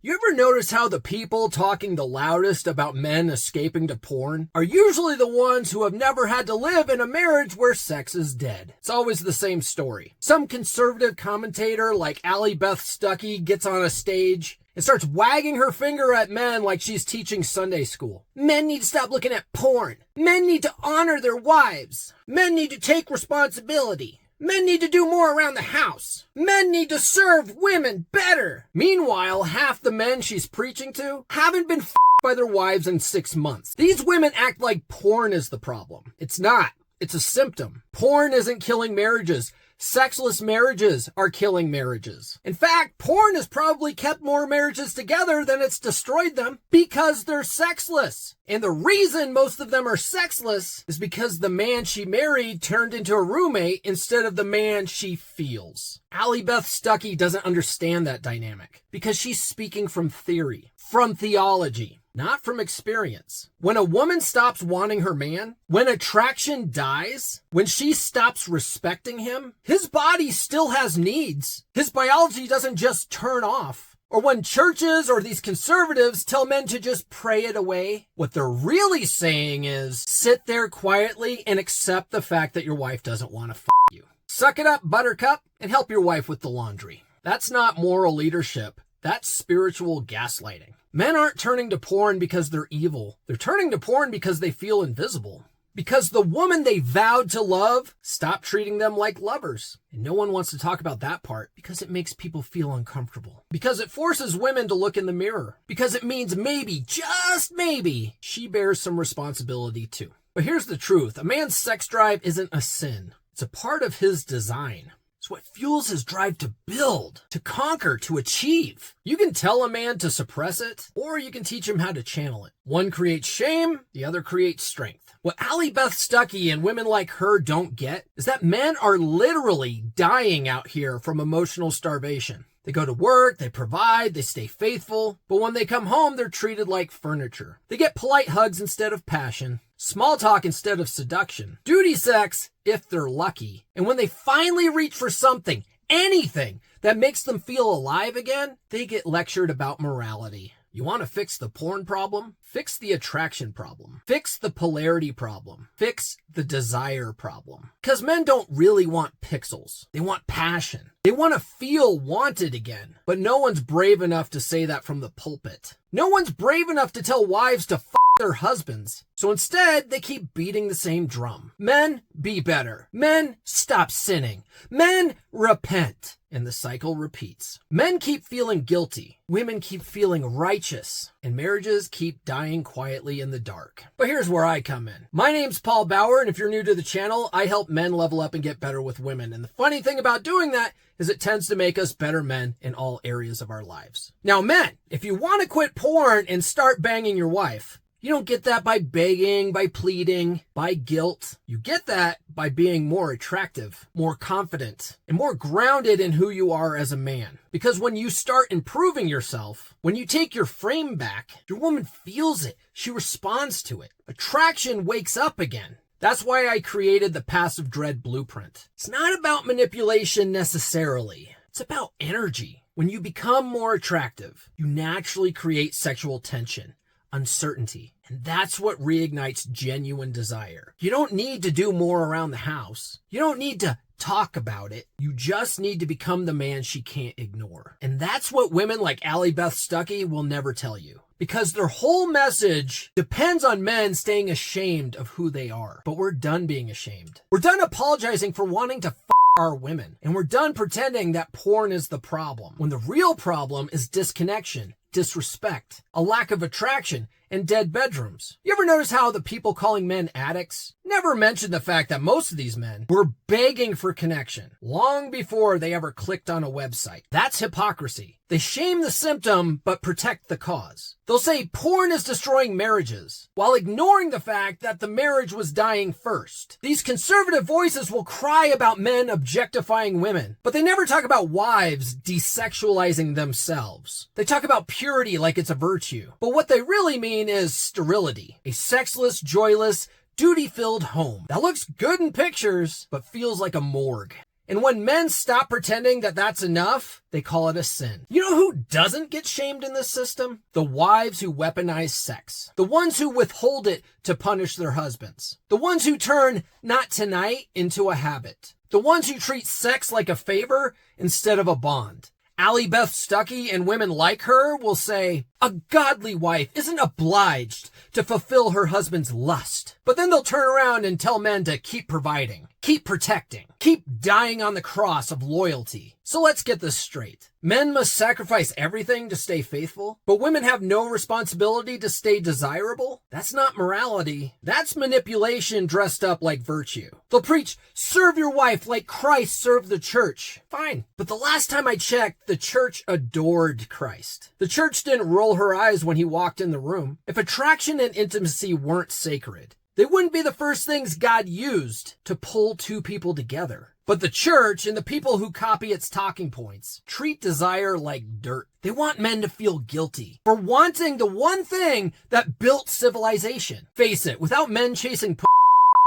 You ever notice how the people talking the loudest about men escaping to porn are usually the ones who have never had to live in a marriage where sex is dead? It's always the same story. Some conservative commentator like Allie Beth Stuckey gets on a stage and starts wagging her finger at men like she's teaching Sunday school. Men need to stop looking at porn. Men need to honor their wives. Men need to take responsibility. Men need to do more around the house. Men need to serve women better. Meanwhile, half the men she's preaching to haven't been by their wives in 6 months. These women act like porn is the problem. It's not. It's a symptom. Porn isn't killing marriages. Sexless marriages are killing marriages. In fact, porn has probably kept more marriages together than it's destroyed them because they're sexless. And the reason most of them are sexless is because the man she married turned into a roommate instead of the man she feels. Allie Beth Stuckey doesn't understand that dynamic because she's speaking from theory, from theology, not from experience. When a woman stops wanting her man, when attraction dies, when she stops respecting him, his body still has needs. His biology doesn't just turn off. Or when churches or these conservatives tell men to just pray it away, what they're really saying is sit there quietly and accept the fact that your wife doesn't want to you. Suck it up, buttercup, and help your wife with the laundry. That's not moral leadership. That's spiritual gaslighting. Men aren't turning to porn because they're evil. They're turning to porn because they feel invisible. Because the woman they vowed to love stopped treating them like lovers. And no one wants to talk about that part because it makes people feel uncomfortable. Because it forces women to look in the mirror. Because it means maybe, just maybe, she bears some responsibility too. But here's the truth. A man's sex drive isn't a sin. It's a part of his design. It's what fuels his drive to build, to conquer, to achieve. You can tell a man to suppress it, or you can teach him how to channel it. One creates shame, the other creates strength. What Allie Beth Stuckey and women like her don't get is that men are literally dying out here from emotional starvation. They go to work, they provide, they stay faithful, but when they come home, they're treated like furniture. They get polite hugs instead of passion, small talk instead of seduction, duty sex if they're lucky. And when they finally reach for something, anything that makes them feel alive again, they get lectured about morality. You want to fix the porn problem? Fix the attraction problem. Fix the polarity problem. Fix the desire problem. Because men don't really want pixels. They want passion. They want to feel wanted again. But no one's brave enough to say that from the pulpit. No one's brave enough to tell wives to their husbands. So instead, they keep beating the same drum. Men, be better. Men, stop sinning. Men, repent. And the cycle repeats. Men keep feeling guilty. Women keep feeling righteous. And marriages keep dying quietly in the dark. But here's where I come in. My name's Paul Bauer, and if you're new to the channel, I help men level up and get better with women. And the funny thing about doing that is it tends to make us better men in all areas of our lives. Now, men, if you want to quit porn and start banging your wife, you don't get that by begging, by pleading, by guilt. You get that by being more attractive, more confident, and more grounded in who you are as a man. Because when you start improving yourself, when you take your frame back, your woman feels it. She responds to it. Attraction wakes up again. That's why I created the Passive Dread Blueprint. It's not about manipulation necessarily. It's about energy. When you become more attractive, you naturally create sexual tension, uncertainty, and that's what reignites genuine desire. You don't need to do more around the house. You don't need to talk about it. You just need to become the man she can't ignore. And that's what women like Allie Beth Stuckey will never tell you. Because their whole message depends on men staying ashamed of who they are. But we're done being ashamed. We're done apologizing for wanting to our women. And we're done pretending that porn is the problem. When the real problem is disconnection, disrespect, a lack of attraction, and dead bedrooms. You ever notice how the people calling men addicts never mention the fact that most of these men were begging for connection long before they ever clicked on a website? That's hypocrisy. They shame the symptom but protect the cause. They'll say porn is destroying marriages while ignoring the fact that the marriage was dying first. These conservative voices will cry about men objectifying women, but they never talk about wives desexualizing themselves. They talk about purity like it's a virtue, but what they really mean is sterility, a sexless, joyless, duty-filled home that looks good in pictures but feels like a morgue. And when men stop pretending that that's enough, they call it a sin. You know who doesn't get shamed in this system? The wives who weaponize sex. The ones who withhold it to punish their husbands. The ones who turn not tonight into a habit. The ones who treat sex like a favor instead of a bond. Allie Beth Stuckey and women like her will say, a godly wife isn't obliged to fulfill her husband's lust. But then they'll turn around and tell men to keep providing, keep protecting, keep dying on the cross of loyalty. So let's get this straight. Men must sacrifice everything to stay faithful, but women have no responsibility to stay desirable? That's not morality. That's manipulation dressed up like virtue. They'll preach, serve your wife like Christ served the church. Fine. But the last time I checked, the church adored Christ. The church didn't roll her eyes when he walked in the room. If attraction and intimacy weren't sacred, they wouldn't be the first things God used to pull two people together. But the church and the people who copy its talking points treat desire like dirt. They want men to feel guilty for wanting the one thing that built civilization. Face it, without men chasing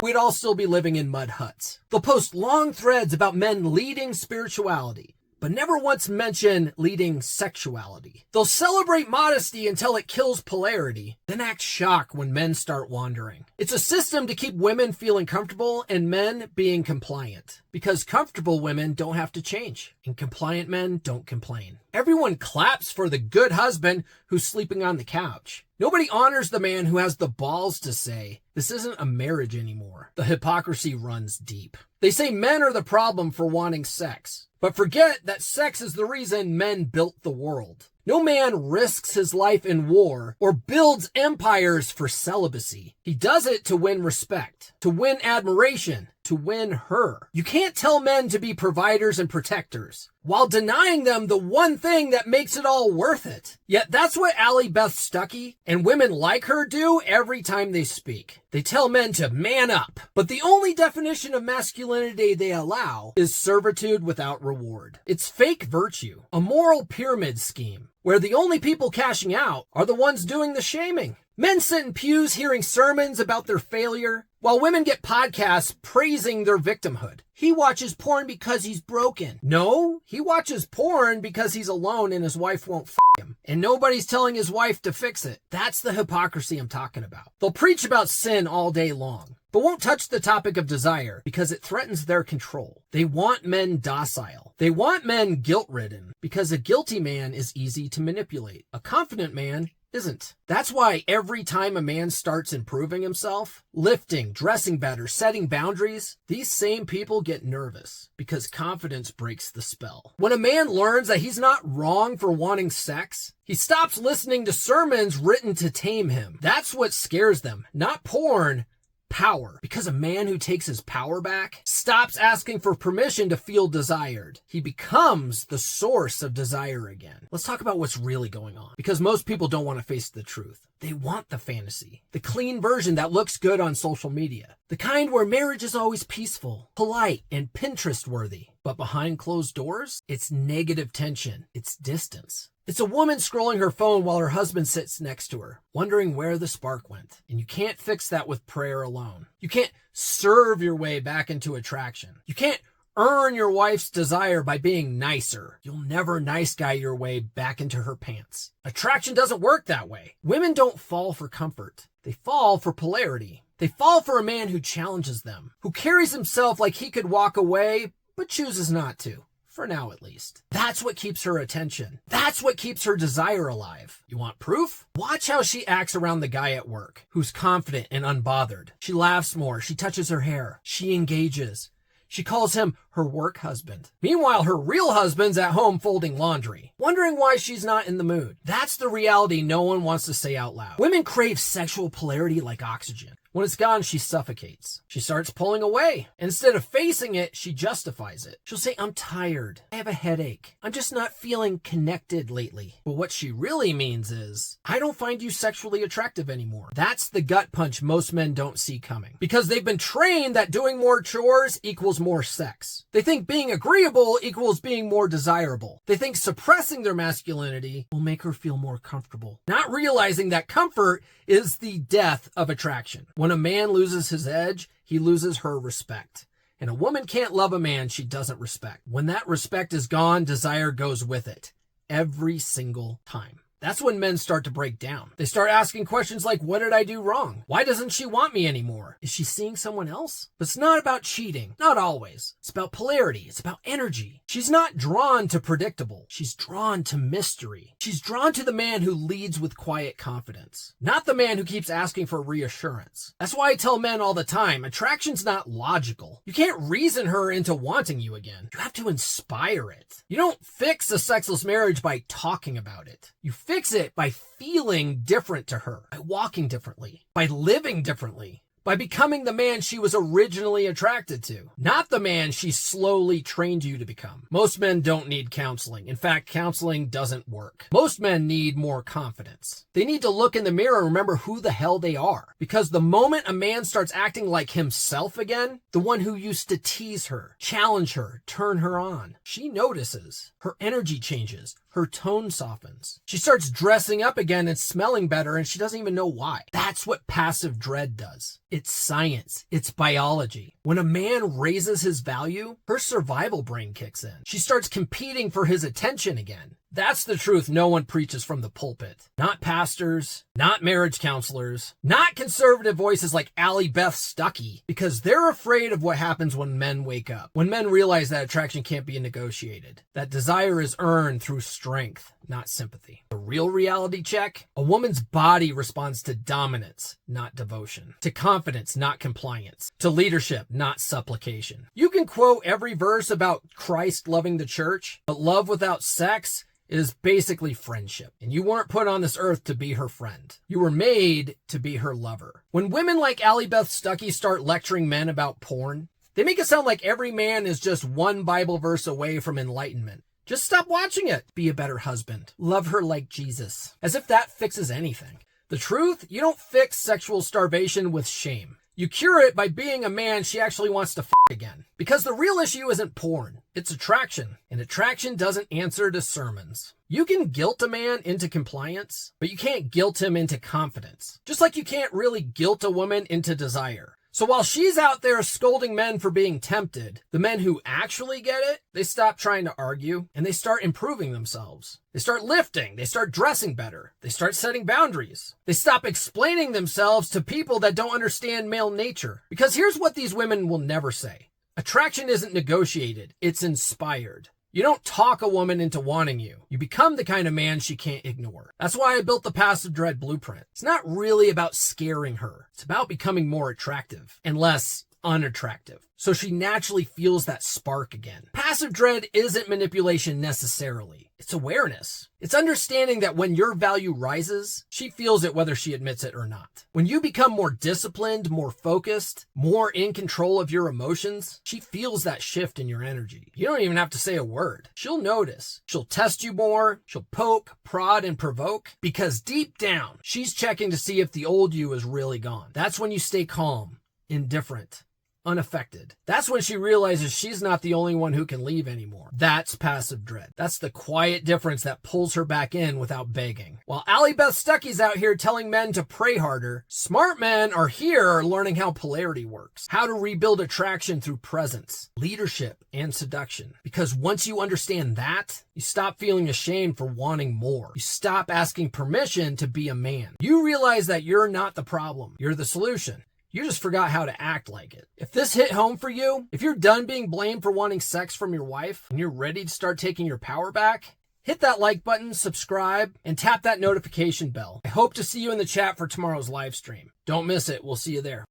we'd all still be living in mud huts. They'll post long threads about men leading spirituality, but never once mention leading sexuality. They'll celebrate modesty until it kills polarity, then act shocked when men start wandering. It's a system to keep women feeling comfortable and men being compliant. Because comfortable women don't have to change, and compliant men don't complain. Everyone claps for the good husband who's sleeping on the couch. Nobody honors the man who has the balls to say, this isn't a marriage anymore. The hypocrisy runs deep. They say men are the problem for wanting sex, but forget that sex is the reason men built the world. No man risks his life in war or builds empires for celibacy. He does it to win respect, to win admiration, to win her. You can't tell men to be providers and protectors while denying them the one thing that makes it all worth it. Yet that's what Allie Beth Stuckey and women like her do every time they speak. They tell men to man up, but the only definition of masculinity they allow is servitude without reward. It's fake virtue, a moral pyramid scheme, where the only people cashing out are the ones doing the shaming. Men sit in pews hearing sermons about their failure, while women get podcasts praising their victimhood. He watches porn because he's broken. No, he watches porn because he's alone and his wife won't him. And nobody's telling his wife to fix it. That's the hypocrisy I'm talking about. They'll preach about sin all day long, but won't touch the topic of desire because it threatens their control. They want men docile. They want men guilt-ridden because a guilty man is easy to manipulate. A confident man isn't. That's why every time a man starts improving himself, lifting, dressing better, setting boundaries, these same people get nervous because confidence breaks the spell. When a man learns that he's not wrong for wanting sex, he stops listening to sermons written to tame him. That's what scares them, not porn, power. Because a man who takes his power back stops asking for permission to feel desired. He becomes the source of desire again. Let's talk about what's really going on, because most people don't want to face the truth. They want the fantasy, the clean version that looks good on social media, the kind where marriage is always peaceful, polite, and Pinterest worthy. But behind closed doors, it's negative tension, it's distance. It's a woman scrolling her phone while her husband sits next to her, wondering where the spark went. And you can't fix that with prayer alone. You can't serve your way back into attraction. You can't earn your wife's desire by being nicer. You'll never nice guy your way back into her pants. Attraction doesn't work that way. Women don't fall for comfort. They fall for polarity. They fall for a man who challenges them, who carries himself like he could walk away, but chooses not to. For now, at least. That's what keeps her attention. That's what keeps her desire alive. You want proof? Watch how she acts around the guy at work, who's confident and unbothered. She laughs more. She touches her hair. She engages. She calls him her work husband. Meanwhile, her real husband's at home folding laundry, wondering why she's not in the mood. That's the reality no one wants to say out loud. Women crave sexual polarity like oxygen. When it's gone, she suffocates. She starts pulling away. Instead of facing it, she justifies it. She'll say, I'm tired. I have a headache. I'm just not feeling connected lately. But what she really means is, I don't find you sexually attractive anymore. That's the gut punch most men don't see coming. Because they've been trained that doing more chores equals more sex. They think being agreeable equals being more desirable. They think suppressing their masculinity will make her feel more comfortable. Not realizing that comfort is the death of attraction. When a man loses his edge, he loses her respect. And a woman can't love a man she doesn't respect. When that respect is gone, desire goes with it. Every single time. That's when men start to break down. They start asking questions like, what did I do wrong? Why doesn't she want me anymore? Is she seeing someone else? But it's not about cheating. Not always. It's about polarity. It's about energy. She's not drawn to predictable. She's drawn to mystery. She's drawn to the man who leads with quiet confidence, not the man who keeps asking for reassurance. That's why I tell men all the time, attraction's not logical. You can't reason her into wanting you again. You have to inspire it. You don't fix a sexless marriage by talking about it. You fix it by feeling different to her, by walking differently, by living differently, by becoming the man she was originally attracted to, not the man she slowly trained you to become. Most men don't need counseling. In fact, counseling doesn't work. Most men need more confidence. They need to look in the mirror and remember who the hell they are. Because the moment a man starts acting like himself again, the one who used to tease her, challenge her, turn her on, she notices. Her energy changes. Her tone softens. She starts dressing up again and smelling better, and she doesn't even know why. That's what passive dread does. It's science. It's biology. When a man raises his value, her survival brain kicks in. She starts competing for his attention again. That's the truth no one preaches from the pulpit. Not pastors, not marriage counselors, not conservative voices like Allie Beth Stuckey, because they're afraid of what happens when men wake up, when men realize that attraction can't be negotiated, that desire is earned through strength, not sympathy. The real reality check: a woman's body responds to dominance, not devotion, to confidence, not compliance, to leadership, not supplication. You can quote every verse about Christ loving the church, but love without sex is basically friendship. And you weren't put on this earth to be her friend. You were made to be her lover. When women like Allie Beth Stuckey start lecturing men about porn, they make it sound like every man is just one Bible verse away from enlightenment. Just stop watching it. Be a better husband. Love her like Jesus. As if that fixes anything. The truth, you don't fix sexual starvation with shame. You cure it by being a man she actually wants to f*** again. Because the real issue isn't porn, it's attraction. And attraction doesn't answer to sermons. You can guilt a man into compliance, but you can't guilt him into confidence. Just like you can't really guilt a woman into desire. So while she's out there scolding men for being tempted, the men who actually get it, they stop trying to argue and they start improving themselves. They start lifting, they start dressing better, they start setting boundaries. They stop explaining themselves to people that don't understand male nature. Because here's what these women will never say. Attraction isn't negotiated, it's inspired. You don't talk a woman into wanting you. You become the kind of man she can't ignore. That's why I built the Passive Dread Blueprint. It's not really about scaring her. It's about becoming more attractive and less unattractive, so she naturally feels that spark again. Passive dread isn't manipulation necessarily. It's awareness. It's understanding that when your value rises, she feels it whether she admits it or not. When you become more disciplined, more focused, more in control of your emotions, she feels that shift in your energy. You don't even have to say a word. She'll notice. She'll test you more. She'll poke, prod, and provoke, because deep down, she's checking to see if the old you is really gone. That's when you stay calm, indifferent, unaffected. That's when she realizes she's not the only one who can leave anymore. That's passive dread. That's the quiet difference that pulls her back in without begging. While Allie Beth Stuckey's out here telling men to pray harder, smart men are here learning how polarity works, how to rebuild attraction through presence, leadership, and seduction. Because once you understand that, you stop feeling ashamed for wanting more. You stop asking permission to be a man. You realize that you're not the problem. You're the solution. You just forgot how to act like it. If this hit home for you, if you're done being blamed for wanting sex from your wife, and you're ready to start taking your power back, hit that like button, subscribe, and tap that notification bell. I hope to see you in the chat for tomorrow's live stream. Don't miss it. We'll see you there.